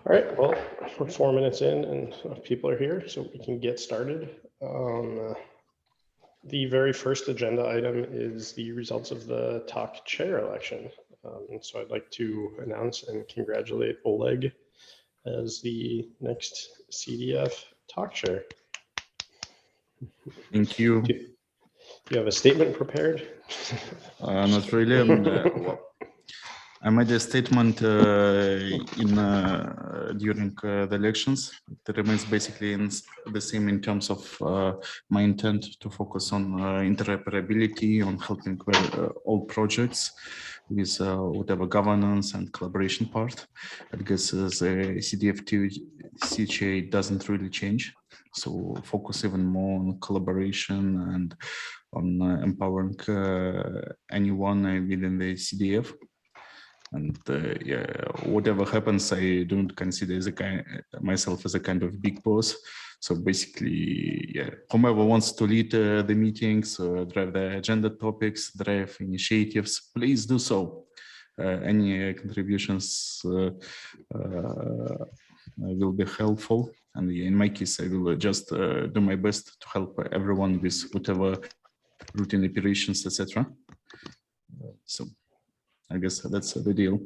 All right, well, we're 4 minutes in and people are here, so we can get started. The very first agenda item is the results of the TOC chair election. And so I'd like to announce and congratulate Oleg as the next CDF TOC chair. Thank you. Do you have a statement prepared? Not really. Well, I made a statement during the elections. It remains basically the same in terms of my intent to focus on interoperability, on helping all projects with whatever governance and collaboration part. I guess the CDF TOC doesn't really change. So focus even more on collaboration and on empowering anyone within the CDF. And yeah, whatever happens, I don't consider myself as a kind of big boss. So basically, yeah, whomever wants to lead the meetings, drive the agenda topics, drive initiatives, please do so. Any contributions will be helpful. And in my case, I will just do my best to help everyone with whatever routine operations, etc. So I guess that's the deal.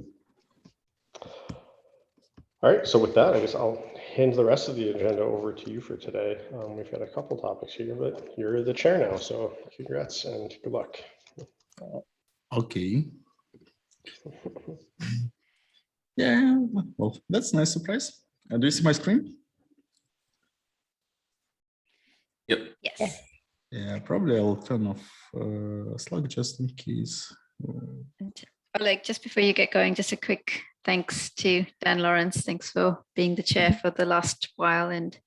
All right, so with that, I guess I'll hand the rest of the agenda over to you for today. We've got a couple topics here, but you're the chair now, so congrats and good luck. Okay. Yeah, well, that's a nice surprise. Do you see my screen? Yep. Yes. Yeah, probably I'll turn off Slack just in case. Oleg, just before you get going, just a quick thanks to Dan Lawrence. Thanks for being the chair for the last while and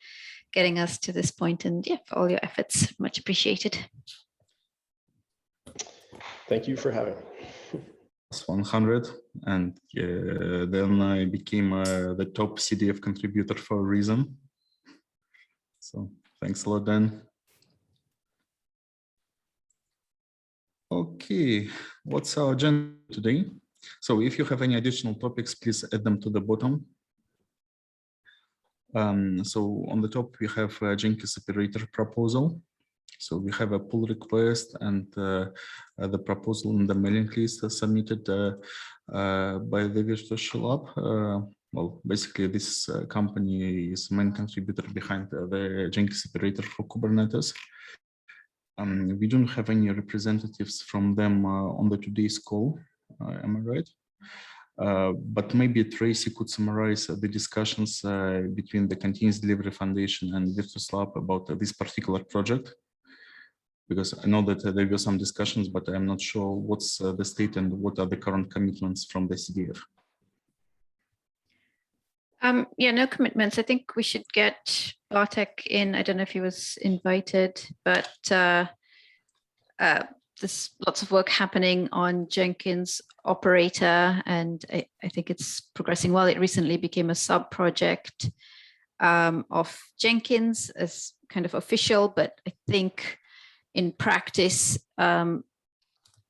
getting us to this point, and yeah, for all your efforts, much appreciated. Thank you for having me. 100, and then I became the top CDF contributor for a reason. So thanks a lot, Dan. Okay, what's our agenda today? So if you have any additional topics, please add them to the bottom. So on the top, we have a Jenkins operator proposal. So we have a pull request and the proposal in the mailing list submitted by the Virtual Lab. Well, basically, this company is main contributor behind the Jenkins operator for Kubernetes. We don't have any representatives from them on the today's call, am I right? But maybe Tracy could summarize the discussions between the Continuous Delivery Foundation and Virtus Lab about this particular project. Because I know that there were some discussions, but I'm not sure what's the state and what are the current commitments from the CDF. Yeah, no commitments. I think we should get Bartek in. I don't know if he was invited, but there's lots of work happening on Jenkins operator, and I think it's progressing well. It recently became a sub-project of Jenkins as kind of official, but I think in practice,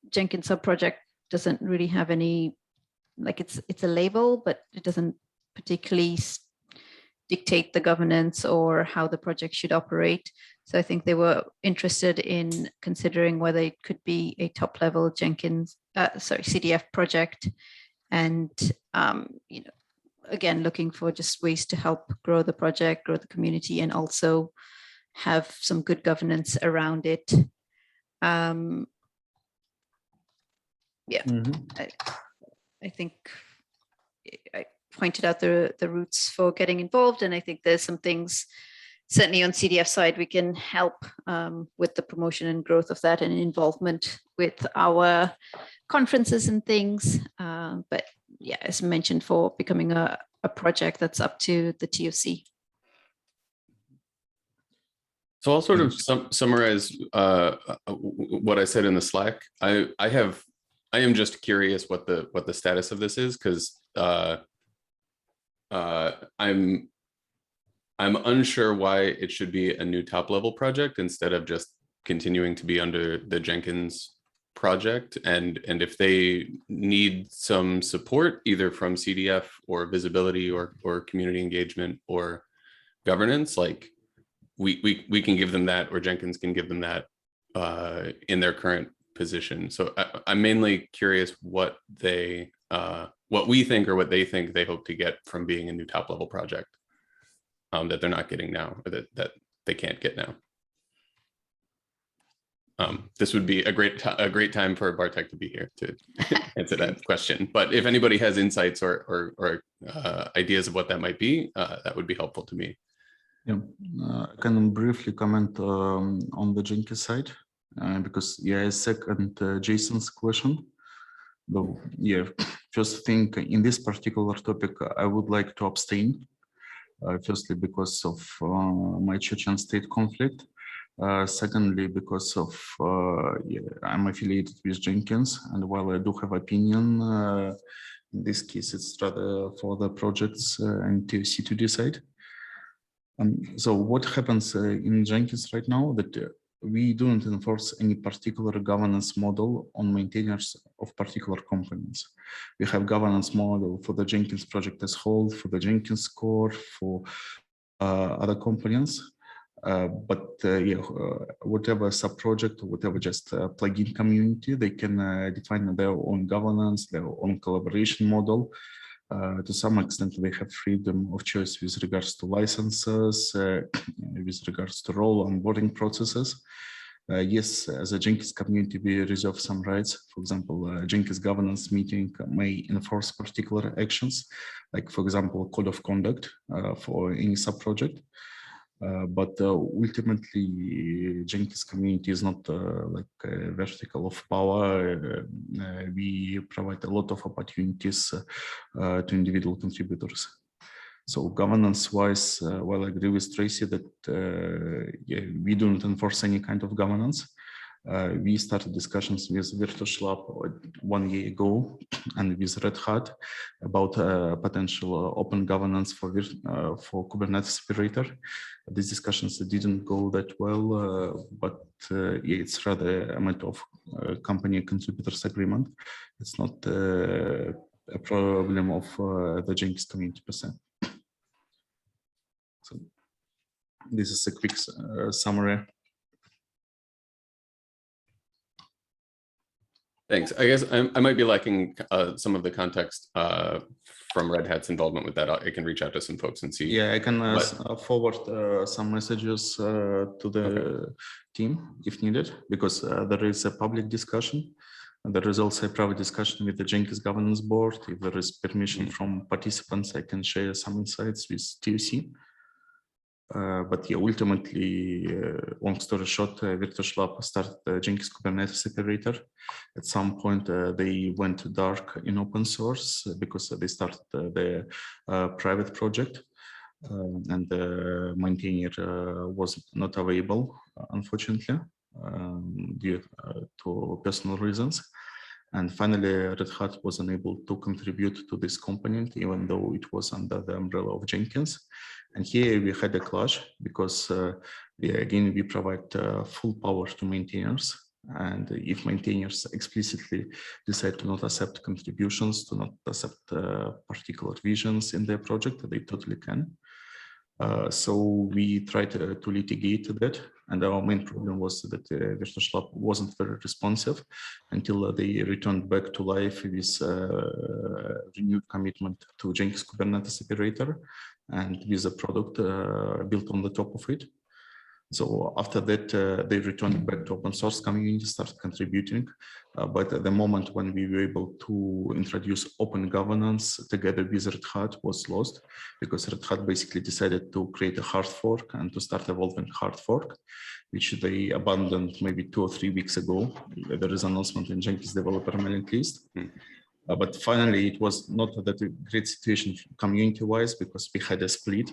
Jenkins sub-project doesn't really have any, like it's a label, but it doesn't particularly dictate the governance or how the project should operate. So I think they were interested in considering whether it could be a top-level Jenkins, CDF project, and you know, again, looking for just ways to help grow the project, grow the community, and also have some good governance around it. Yeah, I think I pointed out the routes for getting involved, and I think there's some things certainly on CDF side we can help with the promotion and growth of that and involvement with our conferences and things. But yeah, as mentioned, for becoming a project that's up to the TOC. So I'll sort of summarize what I said in the Slack. I am just curious what the status of this is, because I'm unsure why it should be a new top level project instead of just continuing to be under the Jenkins project, and if they need some support either from CDF or visibility or community engagement or governance, like we can give them that, or Jenkins can give them that in their current position. So I'm mainly curious what they what we think or what they think they hope to get from being a new top level project that they're not getting now, or that they can't get now. This would be a great time for Bartek to be here to answer that question. But if anybody has insights or ideas of what that might be, that would be helpful to me. Yeah, I can briefly comment on the Jenkins side, because I second Jason's question. Though, first thing in this particular topic, I would like to abstain. Firstly, because of my church and state conflict. Secondly, because of I'm affiliated with Jenkins, and while I do have opinion, in this case, it's rather for the projects and TOC to decide. So what happens in Jenkins right now, that we don't enforce any particular governance model on maintainers of particular components. We have governance model for the Jenkins project as whole, for the Jenkins core, for other components. Whatever sub-project or whatever just plugin community, they can define their own governance, their own collaboration model. To some extent, they have freedom of choice with regards to licenses, with regards to role onboarding processes. Yes, as a Jenkins community, we reserve some rights. For example, Jenkins governance meeting may enforce particular actions, like, for example, code of conduct for any sub-project. But ultimately, Jenkins community is not like a vertical of power. We provide a lot of opportunities to individual contributors. So governance-wise, well, I agree with Tracy that we don't enforce any kind of governance. We started discussions with Virtual Lab 1 year ago and with Red Hat about potential open governance for Kubernetes operator. These discussions didn't go that well, but it's rather a matter of company contributors agreement. It's not a problem of the Jenkins community per se. So this is a quick summary. Thanks. I guess I might be lacking some of the context from Red Hat's involvement with that. I can reach out to some folks and see. Yeah, I can forward some messages to the team if needed, because there is a public discussion. And there is also a private discussion with the Jenkins governance board. If there is permission from participants, I can share some insights with TOC. But yeah, ultimately, long story short, Virtual Lab started the Jenkins Kubernetes operator. At some point, they went dark in open source because they started their private project, and the maintainer was not available, unfortunately, due to personal reasons. And finally, Red Hat was unable to contribute to this component, even though it was under the umbrella of Jenkins. And here we had a clash because, again, we provide full power to maintainers. And if maintainers explicitly decide to not accept contributions, to not accept particular visions in their project, they totally can. So we tried to litigate that, and our main problem was that Virtual Lab wasn't very responsive until they returned back to life with renewed commitment to Jenkins Kubernetes operator and with a product built on the top of it. So after that, they returned back to open source community, started contributing. But at the moment when we were able to introduce open governance together with Red Hat was lost, because Red Hat basically decided to create a hard fork and to start evolving hard fork, which they abandoned maybe 2 or 3 weeks ago. There is an announcement in Jenkins developer mailing list. But finally, it was not that a great situation community-wise because we had a split.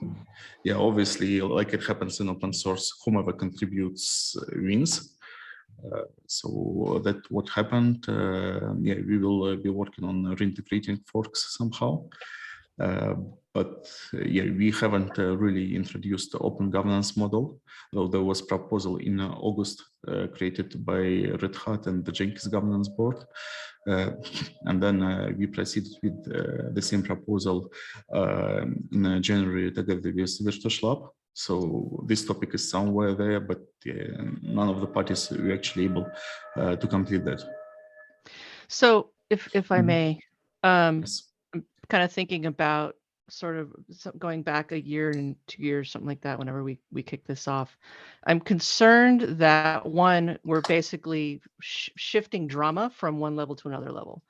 Yeah, obviously, like it happens in open source, whomever contributes wins. So that's what happened. Yeah, we will be working on reintegrating forks somehow. But yeah, we haven't really introduced the open governance model, though there was proposal in August created by Red Hat and the Jenkins governance board. And then we proceeded with the same proposal in January together with Virtual Lab. So this topic is somewhere there, but none of the parties were actually able to complete that. So if I may, Yes. I'm kind of thinking about sort of going back a year and 2 years, something like that, whenever we kick this off. I'm concerned that one, we're basically shifting drama from one level to another level.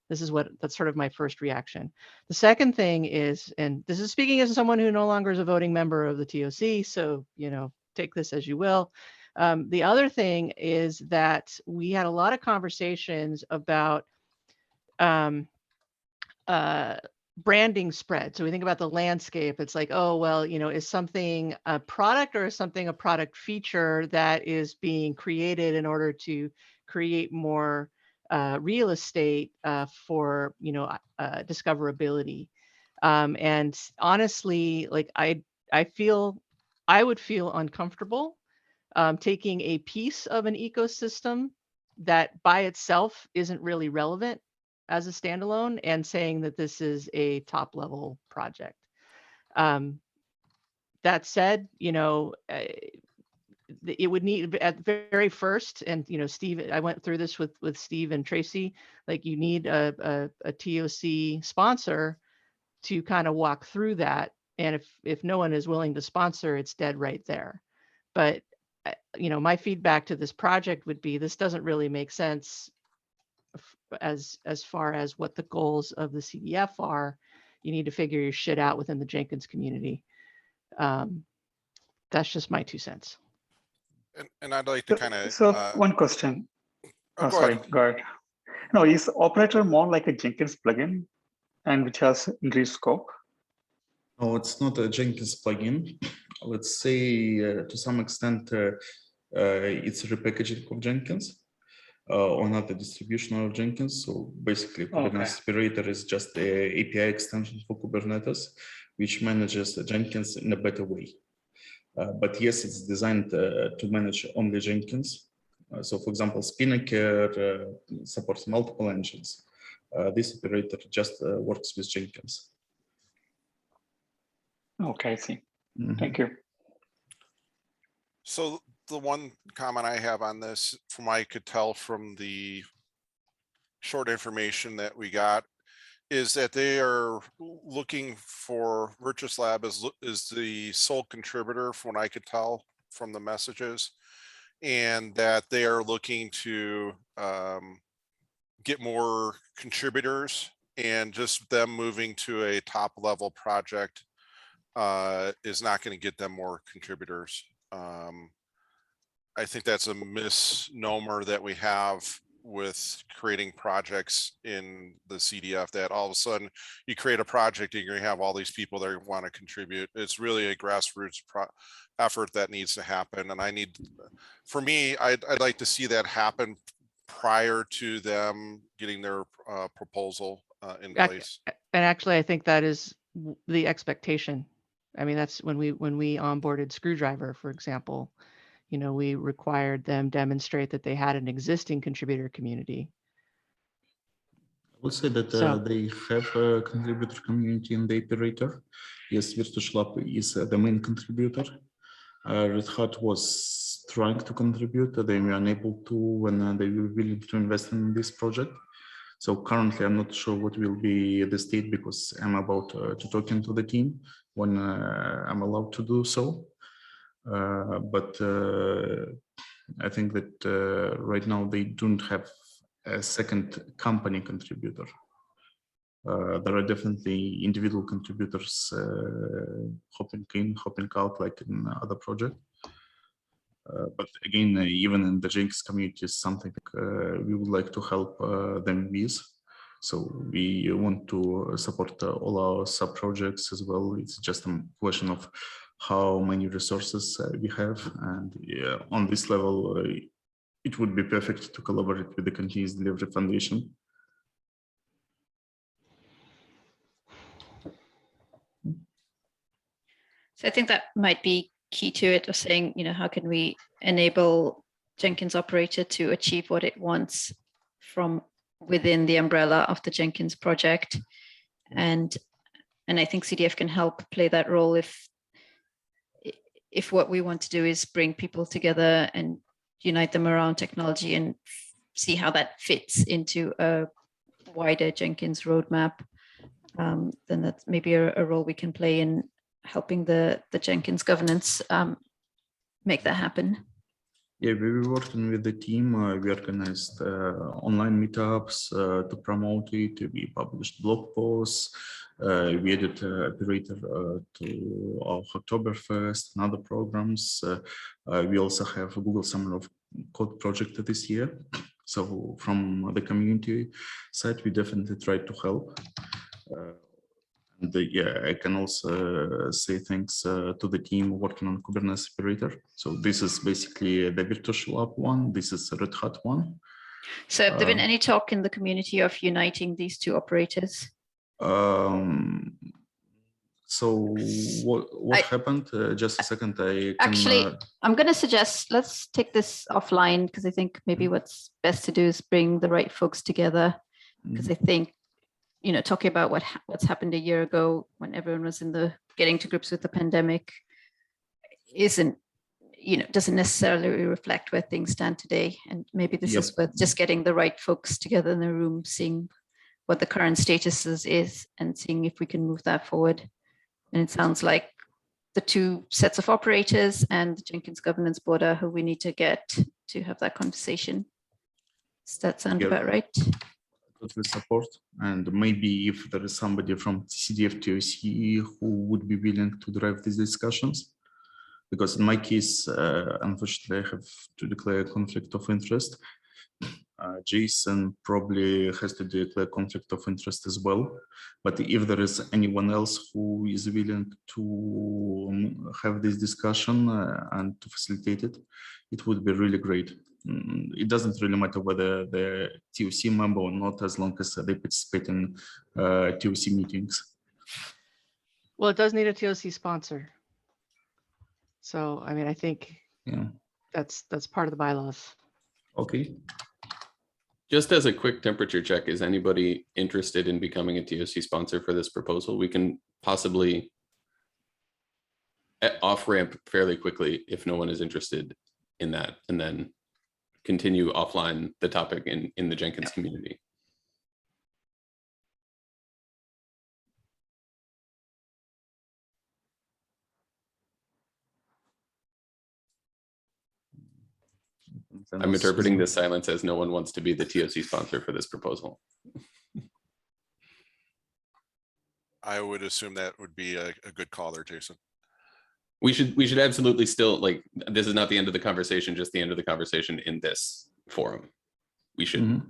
That's sort of my first reaction. The second thing is, and this is speaking as someone who no longer is a voting member of the TOC, so, you know, take this as you will. The other thing is that we had a lot of conversations about branding spread. So we think about the landscape. It's like, oh, well, you know, is something a product or is something a product feature that is being created in order to create more real estate for, you know, discoverability. And honestly, like I would feel uncomfortable taking a piece of an ecosystem that by itself isn't really relevant as a standalone and saying that this is a top level project. That said, you know, it would need at the very first, and you know, Steve, I went through this with Steve and Tracy, like you need a TOC sponsor to kind of walk through that. And if no one is willing to sponsor, it's dead right there. But you know, my feedback to this project would be this doesn't really make sense as far as what the goals of the CDF are. You need to figure your shit out within the Jenkins community. That's just my 2 cents. And I'd like to kind of. So one question. Oh, sorry, go ahead. No, is operator more like a Jenkins plugin and which has increased scope? No, it's not a Jenkins plugin. Let's say to some extent it's a repackaging of Jenkins or not a distribution of Jenkins. So basically, Kubernetes Operator is just an API extension for Kubernetes, which manages Jenkins in a better way. But yes, it's designed to manage only Jenkins. So for example, Spinnaker supports multiple engines. This operator just works with Jenkins. Okay, I see. Thank you. So the one comment I have on this, from what I could tell from the short information that we got, is that they are looking for Virtus Lab is the sole contributor, from what I could tell from the messages, and that they are looking to get more contributors, and just them moving to a top level project is not going to get them more contributors. I think that's a misnomer that we have with creating projects in the CDF, that all of a sudden you create a project and you're gonna have all these people that want to contribute. It's really a grassroots effort that needs to happen. And for me, I'd like to see that happen prior to them getting their proposal in place. And actually, I think that is the expectation. I mean, that's when we onboarded Screwdriver, for example. You know, we required them demonstrate that they had an existing contributor community. I would say that they have a contributor community in the operator. Yes, Virtus Lab is the main contributor. Red Hat was trying to contribute. They were unable to when they were willing to invest in this project. So currently, I'm not sure what will be the state, because I'm about to talk into the team when I'm allowed to do so. But I think that right now they don't have a second company contributor. There are definitely individual contributors hopping in, hopping out, like in other projects. But again, even in the Jenkins community is something we would like to help them with. So we want to support all our sub-projects as well. It's just a question of how many resources we have. And on this level, it would be perfect to collaborate with the Continuous Delivery Foundation. So I think that might be key to it, of saying, how can we enable Jenkins operator to achieve what it wants from within the umbrella of the Jenkins project. And I think CDF can help play that role if what we want to do is bring people together and unite them around technology and see how that fits into a wider Jenkins roadmap, then that's maybe a role we can play in helping the Jenkins governance make that happen. Yeah, we were working with the team. We organized online meetups to promote it. We published blog posts. We added operator to our Oktoberfest and other programs. We also have a Google Summer of Code project this year. So from the community side, we definitely try to help. And yeah, I can also say thanks to the team working on Kubernetes operator. So this is basically the virtual lab one. This is a Red Hat one. So have there been any talk in the community of uniting these two operators? So what happened? Just a second. I'm going to suggest let's take this offline, because I think maybe what's best to do is bring the right folks together, because I think talking about what's happened a year ago when everyone was getting to grips with the pandemic doesn't necessarily reflect where things stand today. And maybe this is worth just getting the right folks together in the room, seeing what the current status is and seeing if we can move that forward. And it sounds like the two sets of operators and the Jenkins governance board are who we need to get to have that conversation. Does that sound about right? Totally support, and maybe if there is somebody from CDF TOC who would be willing to drive these discussions, because in my case, unfortunately, I have to declare a conflict of interest. Jason probably has to declare conflict of interest as well. But if there is anyone else who is willing to have this discussion and to facilitate it, it would be really great. It doesn't really matter whether they're TOC member or not, as long as they participate in TOC meetings. Well, it does need a TOC sponsor. So, I mean, I think that's part of the bylaws. Okay. Just as a quick temperature check, is anybody interested in becoming a TOC sponsor for this proposal? We can possibly off-ramp fairly quickly if no one is interested in that, and then continue offline the topic in the Jenkins community. I'm interpreting this silence as no one wants to be the TOC sponsor for this proposal. I would assume that would be a good call there, Jason. We should absolutely still, like, this is not the end of the conversation, just the end of the conversation in this forum. We should,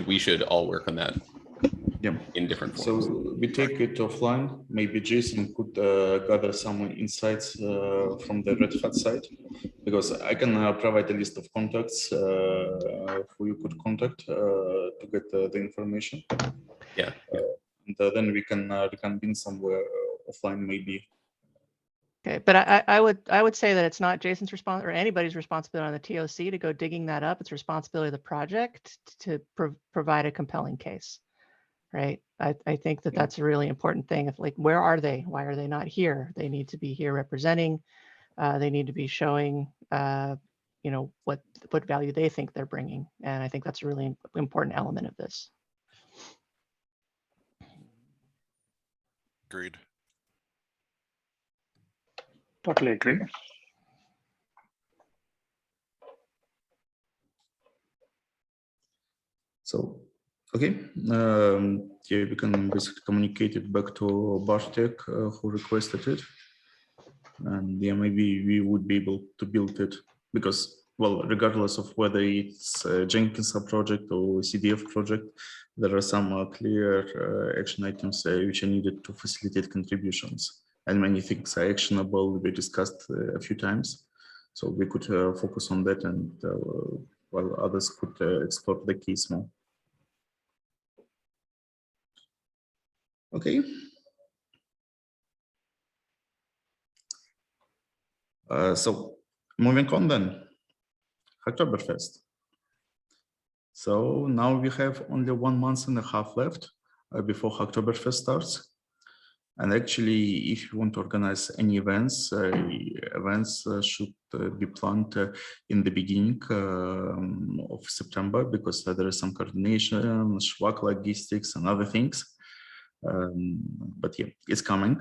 we should all work on that in different forms. So we take it offline. Maybe Jason could gather some insights from the Red Hat side, because I can provide a list of contacts who you could contact to get the information. Yeah. And then we can reconvene somewhere offline, maybe. Okay, but I would say that it's not Jason's responsibility or anybody's responsibility on the TOC to go digging that up. It's responsibility of the project to provide a compelling case, right? I think that that's a really important thing. If, like, where are they? Why are they not here? They need to be here representing. They need to be showing, what value they think they're bringing, and I think that's a really important element of this. Agreed. Totally agree. So, okay, we can basically communicate it back to Bartek, who requested it. And yeah, maybe we would be able to build it, because, well, regardless of whether it's a Jenkins project or CDF project, there are some clear action items which are needed to facilitate contributions. And many things are actionable. We discussed a few times, so we could focus on that, and while others could explore the case more. Okay. So moving on then, Oktoberfest. So now we have only 1 month and a half left before Oktoberfest starts. And actually, if you want to organize any events, should be planned in the beginning of September, because there is some coordination, Schwag logistics and other things. But yeah, it's coming.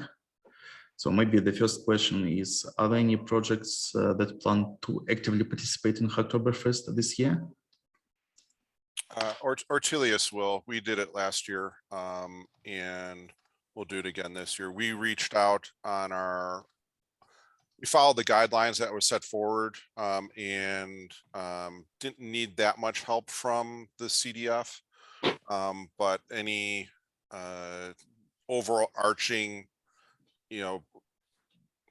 So maybe the first question is, are there any projects that plan to actively participate in Oktoberfest this year? Ortelius will. We did it last year, and we'll do it again this year. We reached out on we followed the guidelines that were set forward, and didn't need that much help from the CDF, but any overarching,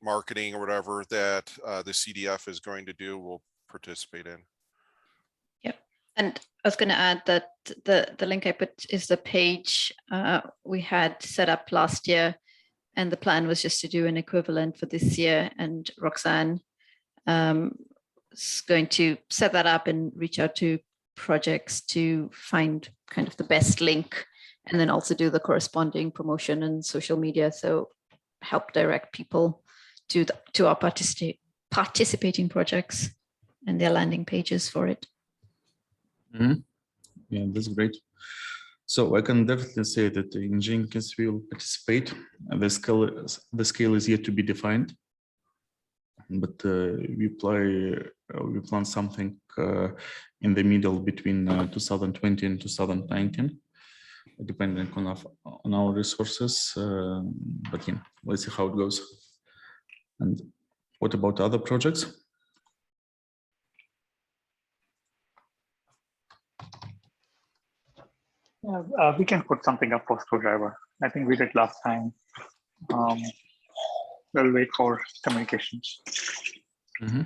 marketing or whatever that the CDF is going to do, we'll participate in. Yep. And I was going to add that the link I put is the page we had set up last year, and the plan was just to do an equivalent for this year. And Roxanne is going to set that up and reach out to projects to find kind of the best link, and then also do the corresponding promotion and social media. So help direct people to our participating projects and their landing pages for it. Mm-hmm. Yeah, that's great. So I can definitely say that in Jenkins we will participate. The scale is yet to be defined, but we plan something in the middle between 2020 and 2019, depending on our resources. But yeah, let's see how it goes. And what about other projects? Yeah, we can put something up for Screwdriver. I think we did last time. We'll wait for communications. Mm-hmm.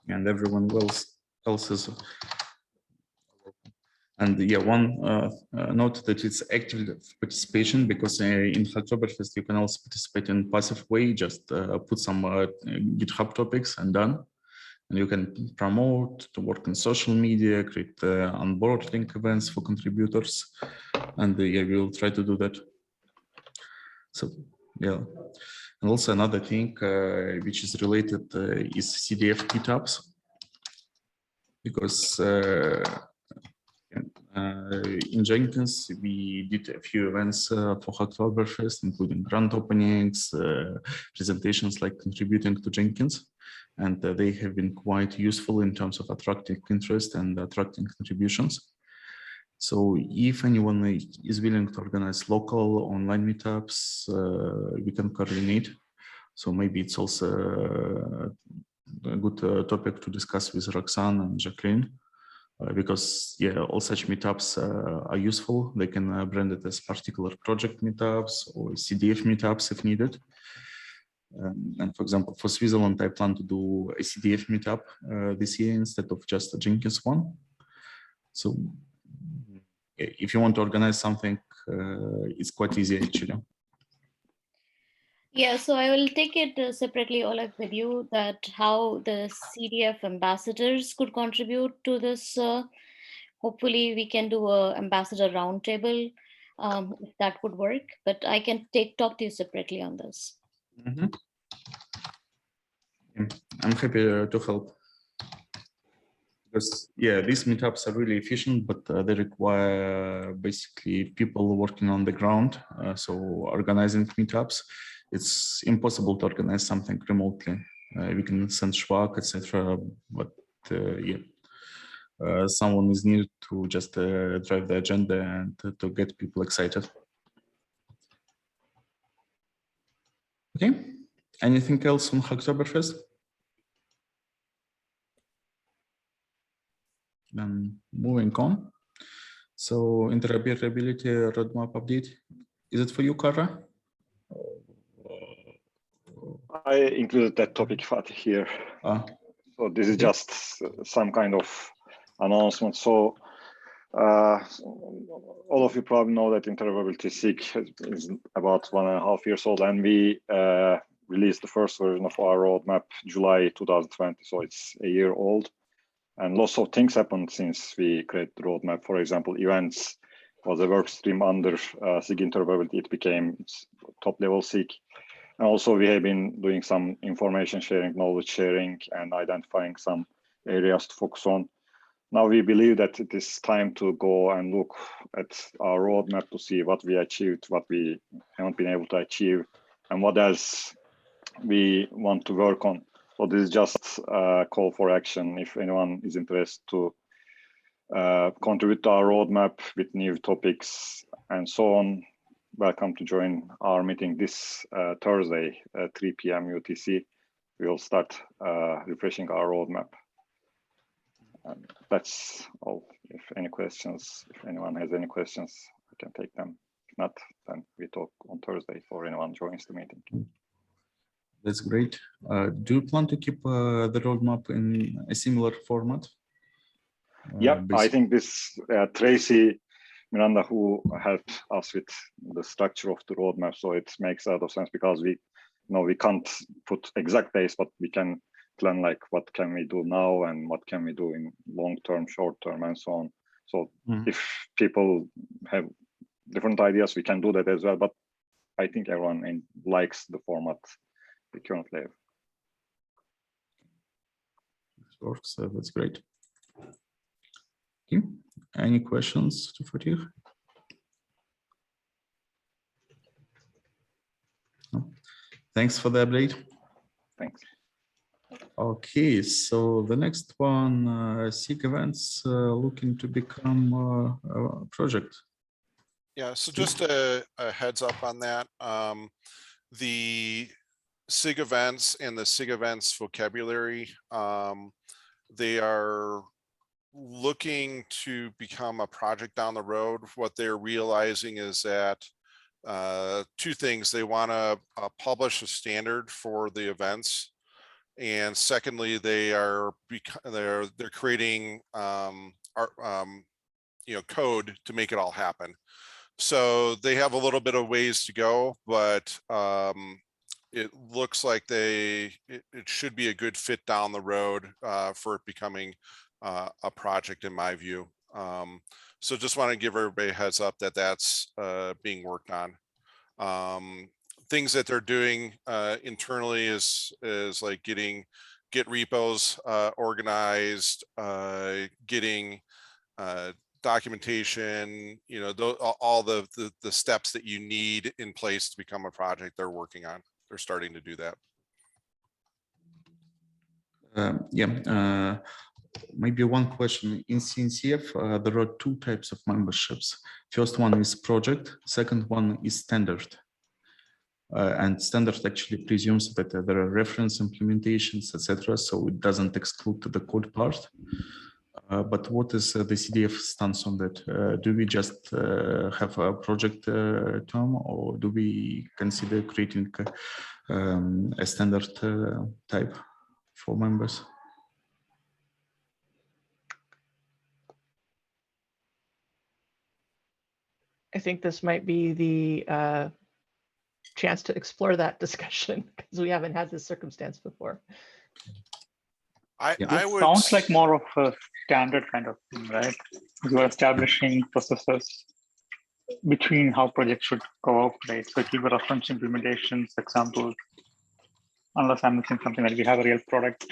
And everyone else is. And yeah, one note that it's active participation, because in Oktoberfest you can also participate in passive way. Just put some GitHub topics and done. And you can promote, to work in social media, create onboarding events for contributors. And yeah, we will try to do that. So yeah. And also another thing which is related is CDF meetups. Because in Jenkins, we did a few events for Oktoberfest, including grand openings, presentations like contributing to Jenkins. And they have been quite useful in terms of attracting interest and attracting contributions. So if anyone is willing to organize local online meetups, we can coordinate. So maybe it's also a good topic to discuss with Roxanne and Jacqueline, because yeah, all such meetups are useful. They can brand it as particular project meetups or CDF meetups if needed. And for example, for Switzerland, I plan to do a CDF meetup this year instead of just a Jenkins one. So if you want to organize something, it's quite easy actually. Yeah, so I will take it separately, Oleg, with you, that how the CDF ambassadors could contribute to this. Hopefully we can do an ambassador roundtable, if that would work, but I can talk to you separately on this. Mm-hmm. I'm happy to help. Because yeah, these meetups are really efficient, but they require basically people working on the ground. So organizing meetups, it's impossible to organize something remotely. We can send Schwag, etc. But yeah, someone is needed to just drive the agenda and to get people excited. Okay, anything else on Oktoberfest? Then moving on. So interoperability roadmap update. Is it for you, Kara? I included that topic here. So this is just some kind of announcement. So All of you probably know that interoperability SIG is about 1.5 years old, and we released the first version of our roadmap July 2020, so it's a year old. And lots of things happened since we created the roadmap. For example, events was a work stream under SIG interoperability. It became top level SIG. And also we have been doing some information sharing, knowledge sharing, and identifying some areas to focus on. Now we believe that it is time to go and look at our roadmap to see what we achieved, what we haven't been able to achieve, and what else we want to work on. So this is just a call for action. If anyone is interested to contribute to our roadmap with new topics and so on, welcome to join our meeting this Thursday at 3 p.m. UTC. We will start refreshing our roadmap. That's all. If any questions, if anyone has any questions, we can take them. If not, then we talk on Thursday for anyone joins the meeting. That's great. Do you plan to keep the roadmap in a similar format? Yeah, I think this Tracy Miranda, who helped us with the structure of the roadmap, so it makes a lot of sense because we can't put exact dates, but we can plan like what can we do now and what can we do in long term, short term, and so on. So if people have different ideas, we can do that as well. But I think everyone likes the format we currently have. Works. That's great. Okay. Any questions to Fatih? No. Thanks for the update. Thanks. Okay, so the next one, SIG events looking to become a project. Yeah, so just a heads up on that. The SIG events and the SIG events vocabulary, they are looking to become a project down the road. What they're realizing is that two things: they want to publish a standard for the events, and secondly, they're creating code to make it all happen. So they have a little bit of ways to go, but it looks like it should be a good fit down the road for it becoming a project, in my view. So just want to give everybody a heads up that that's being worked on. Things that they're doing internally is like get repos organized, getting documentation, all the steps that you need in place to become a project. They're working on. They're starting to do that. Maybe one question. In CNCF, there are two types of memberships. First one is project. Second one is standard. And standard actually presumes that there are reference implementations, etc. So it doesn't exclude the code part. But what is the CDF stance on that? Do we just have a project term, or do we consider creating a standard type for members? I think this might be the chance to explore that discussion because we haven't had this circumstance before. It sounds like more of a standard kind of thing, right? You are establishing processes between how projects should cooperate. So if you were reference implementations, examples, unless I'm missing something, like we have a real product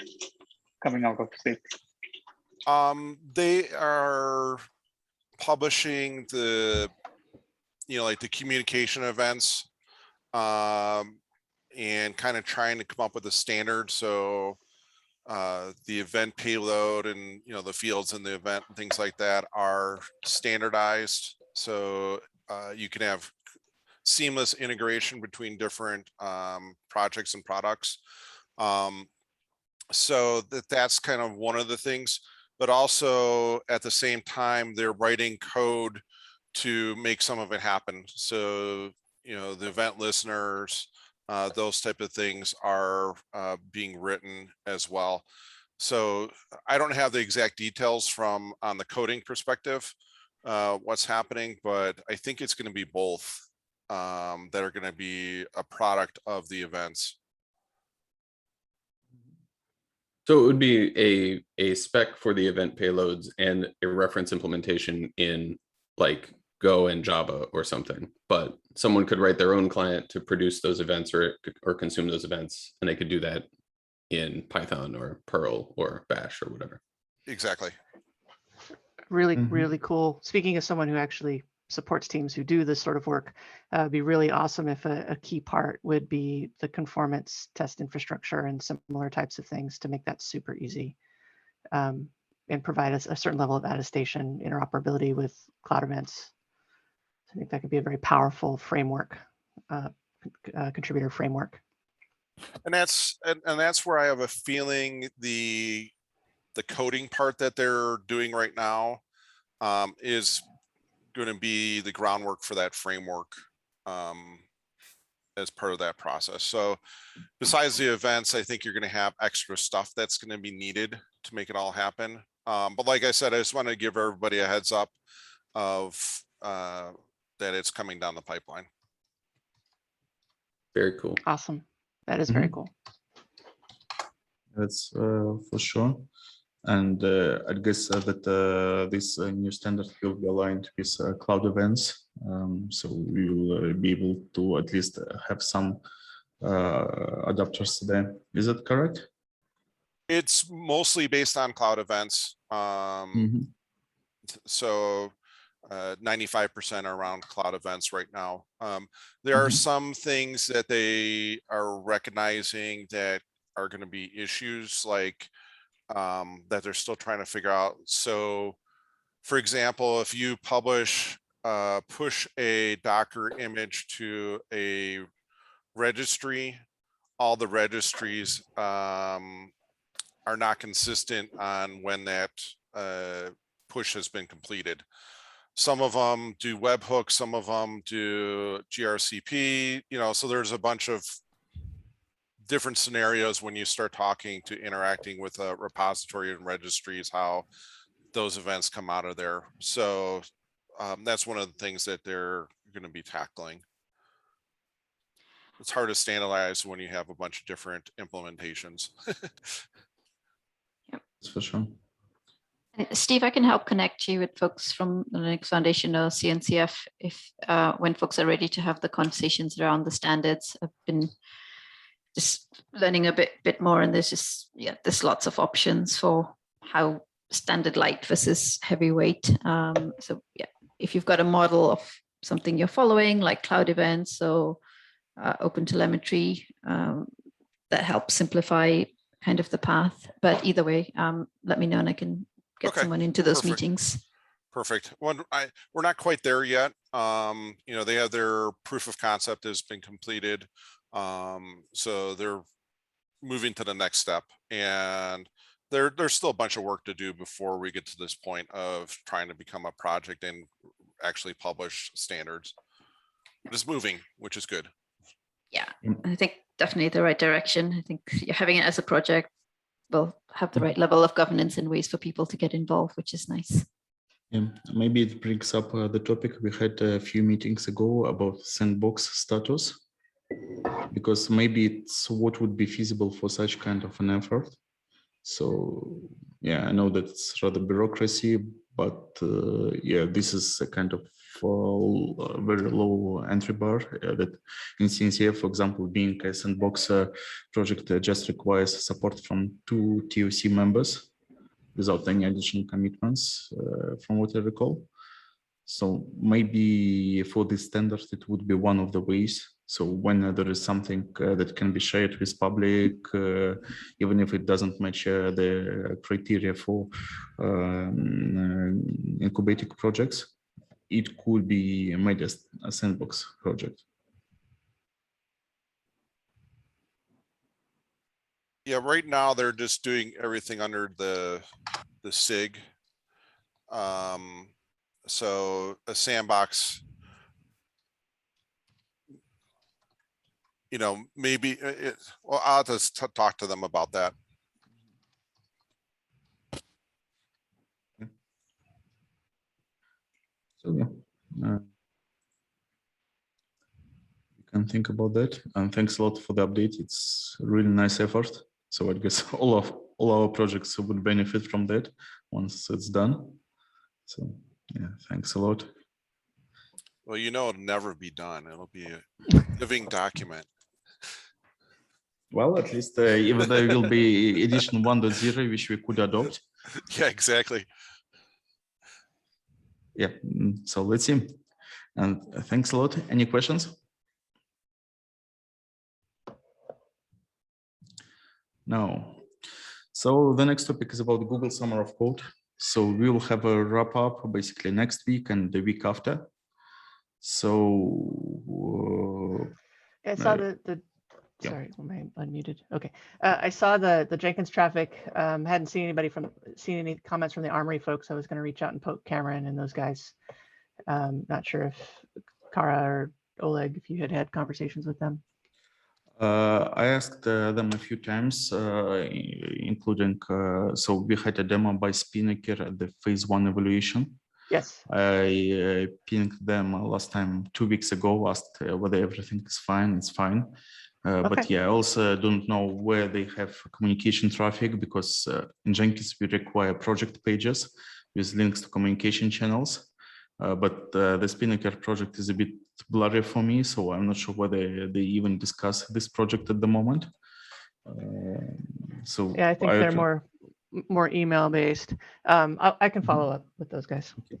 coming out of SIG. They are publishing the like the communication events and kind of trying to come up with a standard. So the event payload and the fields in the event and things like that are standardized. So you can have seamless integration between different projects and products. So that's kind of one of the things, but also at the same time, they're writing code to make some of it happen. So, the event listeners, those type of things are being written as well. So I don't have the exact details on the coding perspective, what's happening, but I think it's going to be both that are going to be a product of the events. So it would be a spec for the event payloads and a reference implementation in like Go and Java or something, but someone could write their own client to produce those events or consume those events, and they could do that in Python or Perl or Bash or whatever. Exactly. Really, Mhm. really cool. Speaking as someone who actually supports teams who do this sort of work, it'd be really awesome if a key part would be the conformance test infrastructure and similar types of things to make that super easy, and provide us a certain level of attestation interoperability with cloud events. I think that could be a very powerful framework, contributor framework. And that's where I have a feeling the coding part that they're doing right now is going to be the groundwork for that framework as part of that process. So besides the events, I think you're going to have extra stuff that's going to be needed to make it all happen. But like I said, I just want to give everybody a heads up of that it's coming down the pipeline. Very cool. Awesome. That is very Mhm. cool. That's for sure. And I guess that this new standard will be aligned with cloud events. So we will be able to at least have some adapters there. Is that correct? It's mostly based on cloud events. Mhm. So 95% are around cloud events right now. There are Mhm. some things that they are recognizing that are going to be issues, like that they're still trying to figure out. So for example, if you push a Docker image to a registry, all the registries are not consistent on when that push has been completed. Some of them do webhooks, some of them do gRCP, so there's a bunch of different scenarios when you start talking to interacting with a repository and registries, how those events come out of there. So that's one of the things that they're going to be tackling. It's hard to standardize when you have a bunch of different implementations. That's for sure. And Steve, I can help connect you with folks from the Linux Foundation or CNCF if when folks are ready to have the conversations around the standards. I've been just learning a bit more, and there's lots of options for how standard light versus heavyweight. So yeah, if you've got a model of something you're following, like cloud events or open telemetry, that helps simplify kind of the path. But either way, let me know and I can get someone into those meetings. Perfect. We're not quite there yet. They have their proof of concept has been completed. So they're moving to the next step, and there's still a bunch of work to do before we get to this point of trying to become a project and actually publish standards. But it's moving, which is good. Yeah, I think definitely the right direction. I think having it as a project will have the right level of governance and ways for people to get involved, which is nice. Yeah, maybe it brings up the topic we had a few meetings ago about sandbox status, because maybe it's what would be feasible for such kind of an effort. So yeah, I know that it's rather bureaucracy, but yeah, this is a kind of very low entry bar that in CNCF, for example, being a sandbox project just requires support from 2 TOC members without any additional commitments, from what I recall. So maybe for this standard, it would be one of the ways. So when there is something that can be shared with public, even if it doesn't match the criteria for incubating projects, it could be made as a sandbox project. Yeah, right now they're just doing everything under the SIG. So a sandbox, maybe well, I'll just talk to them about that. So yeah, you can think about that. And thanks a lot for the update. It's a really nice effort. So I guess all our projects would benefit from that once it's done. So yeah, thanks a lot. Well, it'll never be done. It'll be a living document. Well, at least even there will be edition 1.0, which we could adopt. Yeah, exactly. Yeah, so let's see. And thanks a lot. Any questions? No. So the next topic is about Google Summer of Code. So we will have a wrap up basically next week and the week after. So I saw the yeah. sorry, am I unmuted? Okay. I saw the Jenkins traffic. Hadn't seen any comments from the Armory folks. I was going to reach out and poke Cameron and those guys. Not sure if Kara or Oleg, if you had conversations with them. I asked them a few times, including, so we had a demo by Spinnaker at the phase 1 evaluation. Yes. I pinged them last time 2 weeks ago, asked whether everything is fine. It's fine. But yeah, I also don't know where they have communication traffic, because in Jenkins we require project pages with links to communication channels. But the Spinnaker project is a bit blurry for me, so I'm not sure whether they even discuss this project at the moment. So yeah, I think they're more email based. I can follow up with those guys. Okay.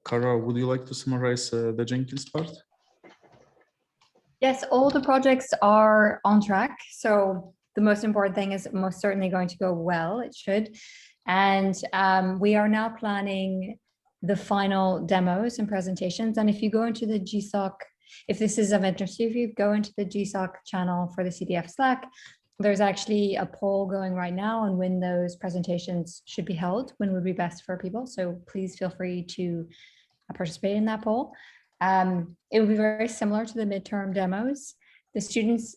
Kara, would you like to summarize the Jenkins part? Yes, all the projects are on track. So the most important thing is most certainly going to go well. It should. And we are now planning the final demos and presentations. And if you go into the GSOC, if this is of interest to you, if you go into the GSOC channel for the CDF Slack, there's actually a poll going right now on when those presentations should be held, when would be best for people. So please feel free to participate in that poll. It will be very similar to the midterm demos. The students,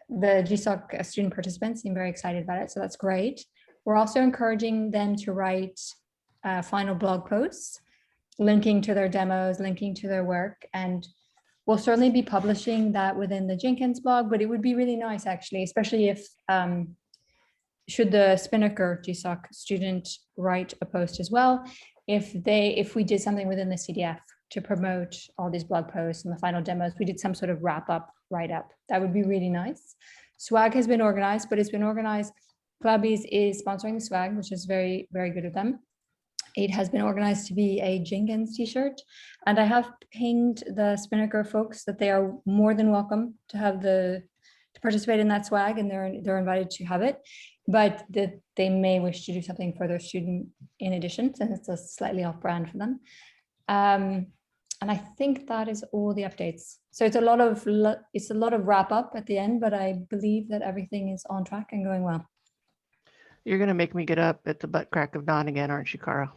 the GSOC student participants seem very excited about it, so that's great. We're also encouraging them to write final blog posts, linking to their demos, linking to their work, and we'll certainly be publishing that within the Jenkins blog, but it would be really nice actually, especially if, should the Spinnaker GSOC student write a post as well, if we did something within the CDF to promote all these blog posts and the final demos, we did some sort of wrap up, write up, that would be really nice. Swag has been organized, but it's been organized, Clubbies is sponsoring the swag, which is very, very good of them. It has been organized to be a Jenkins t-shirt, and I have pinged the Spinnaker folks that they are more than welcome to have to participate in that swag, and they're invited to have it, but that they may wish to do something for their student in addition, since it's a slightly off brand for them. And I think that is all the updates. So it's a lot of wrap up at the end, but I believe that everything is on track and going well. You're going to make me get up at the butt crack of dawn again, aren't you, Kara?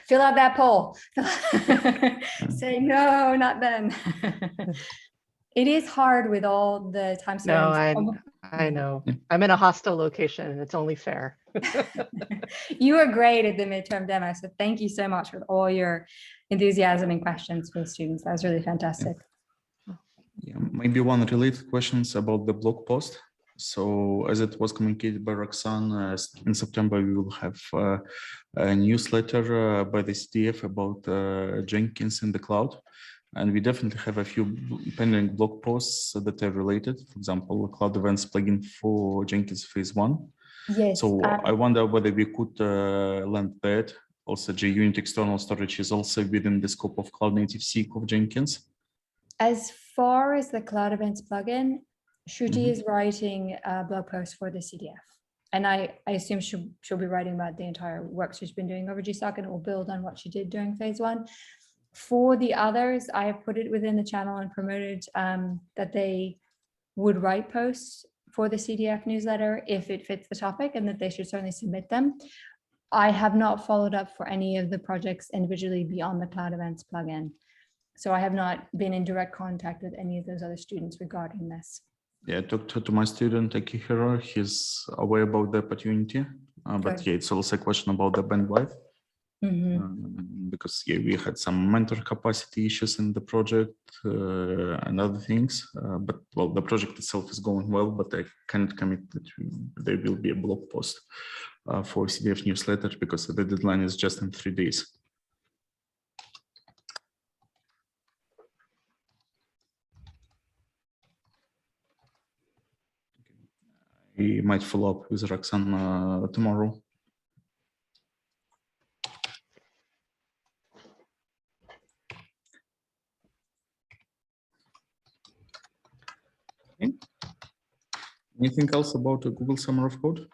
Fill out that poll. Say no, not then. It is hard with all the time zones. No, I know. I'm in a hostile location and it's only fair. You were great at the midterm demo, so thank you so much for all your enthusiasm and questions for the students. That was really fantastic. Yeah, maybe one related questions about the blog post. So as it was communicated by Roxanne, in September, we will have a newsletter by the CDF about Jenkins in the cloud. And we definitely have a few pending blog posts that are related. For example, a cloud events plugin for Jenkins phase 1. Yes. So I wonder whether we could land that. Also, JUnit external storage is also within the scope of Cloud Native Seek of Jenkins. As far as the cloud events plugin, Shruti is writing a blog post for the CDF. And I assume she'll be writing about the entire work she's been doing over GSOC, and it will build on what she did during phase 1. For the others, I have put it within the channel and promoted that they would write posts for the CDF newsletter if it fits the topic, and that they should certainly submit them. I have not followed up for any of the projects individually beyond the cloud events plugin. So I have not been in direct contact with any of those other students regarding this. Yeah, I talked to my student, Akihiro. He's aware about the opportunity, but yeah, it's also a question about the bandwidth. because we had some mentor capacity issues in the project and other things. But well, the project itself is going well, but I can't commit that there will be a blog post for CDF newsletter because the deadline is just in 3 days. We might follow up with Roxanne tomorrow. Okay. Anything else about the Google Summer of Code?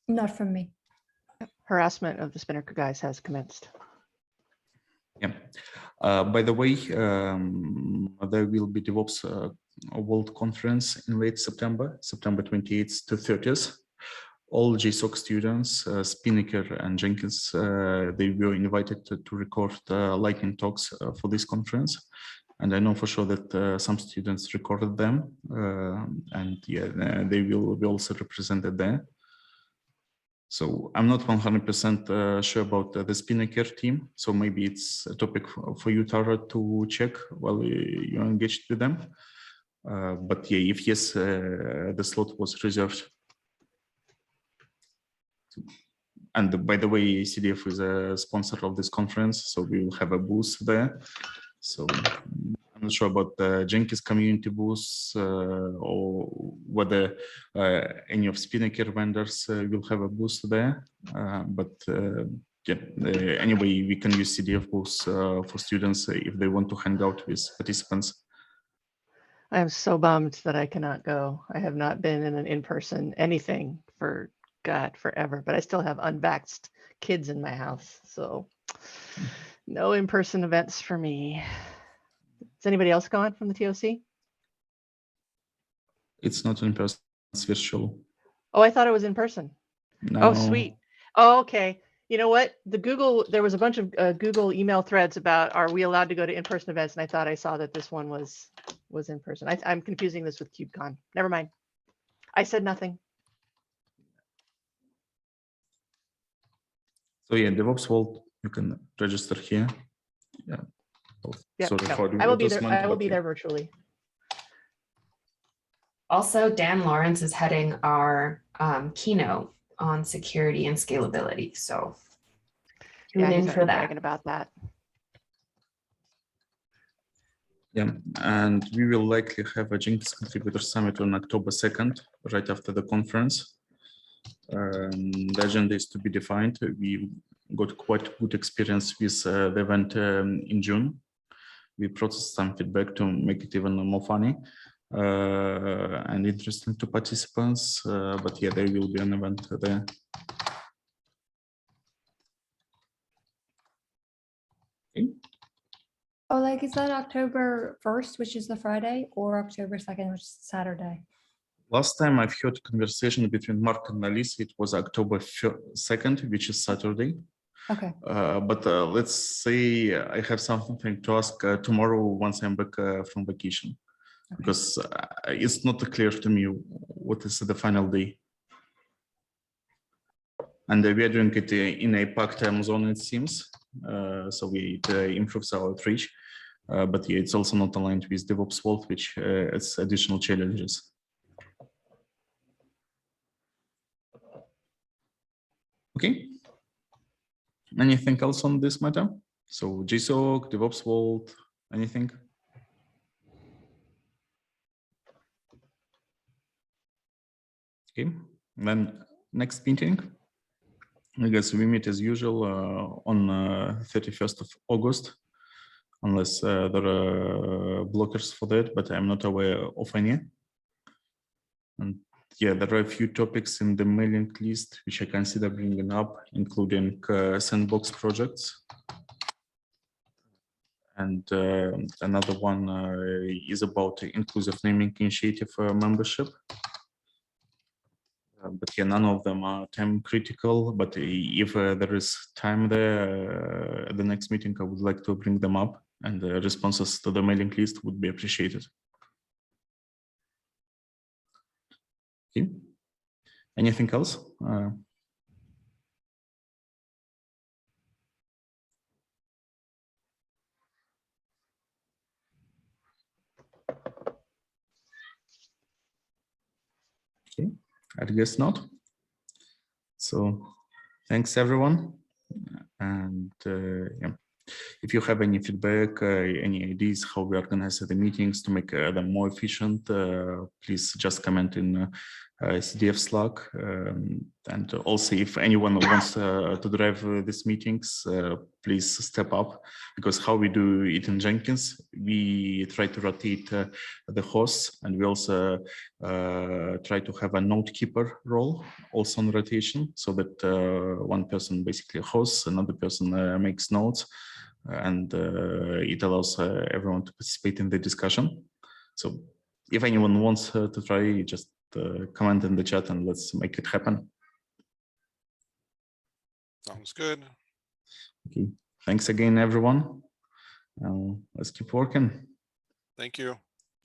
Not from me. Harassment of the Spinnaker guys has commenced. Yeah. By the way, there will be DevOps World Conference in late September, September 28th to 30th. All JSOC students, Spinnaker and Jenkins, they were invited to record lightning talks for this conference. And I know for sure that some students recorded them, and yeah, they will be also represented there. So I'm not 100% sure about the Spinnaker team. So maybe it's a topic for you, Tara, to check while you're engaged with them. But yeah, if yes, the slot was reserved. And by the way, CDF is a sponsor of this conference, so we will have a booth there. So I'm not sure about the Jenkins community booth or whether any of Spinnaker vendors will have a booth there. Yeah, anyway, we can use CDF booths for students if they want to hang out with participants. I am so bummed that I cannot go. I have not been in an in-person anything for God forever, but I still have unvaxxed kids in my house. So no in-person events for me. Is anybody else going from the TOC? It's not in person, it's virtual. Oh, I thought it was in person. No. Oh, sweet. Oh, okay. You know what? There was a bunch of Google email threads about, are we allowed to go to in-person events? And I thought I saw that this one was in person. I'm confusing this with KubeCon. Never mind. I said nothing. So yeah, DevOps World, you can register here. Yeah. Yeah, Sorry for the I will be there. adjustment, I will but be yeah. there virtually. Also, Dan Lawrence is heading our keynote on security and scalability. So tune in for that. Bragging about that. Yeah, and we will likely have a Jenkins Contributor Summit on October 2nd, right after the conference. The agenda is to be defined. We got quite good experience with the event in June. We processed some feedback to make it even more funny and interesting to participants. But yeah, there will be an event there. Okay. Oh, like, is that October 1st, which is the Friday, or October 2nd, which is Saturday? Last time I've heard a conversation between Mark and Alice, it was October 2nd, which is Saturday. Okay. But let's say I have something to ask tomorrow once I'm back from vacation, okay. Because it's not clear to me what is the final day. And we are doing it in a packed time zone, it seems. So it improves our outreach. But yeah, it's also not aligned with DevOps World, which has additional challenges. Okay. Anything else on this matter? So JSOC, DevOps World, anything? Okay, then next meeting. I guess we meet as usual on 31st of August, unless there are blockers for that, but I'm not aware of any. And yeah, there are a few topics in the mailing list which I consider bringing up, including sandbox projects. And another one is about the inclusive naming initiative membership. But yeah, none of them are time critical, but if there is time there at the next meeting, I would like to bring them up, and the responses to the mailing list would be appreciated. Okay. Anything else? Okay, I guess not. So thanks everyone. And yeah, if you have any feedback, any ideas how we organize the meetings to make them more efficient, please just comment in CDF Slack. And also, if anyone wants to drive these meetings, please step up, because how we do it in Jenkins, we try to rotate the hosts, and we also try to have a note keeper role also on rotation, so that one person basically hosts, another person makes notes, and it allows everyone to participate in the discussion. So if anyone wants to try, just comment in the chat and let's make it happen. Sounds good. Okay, thanks again, everyone. Let's keep working. Thank you.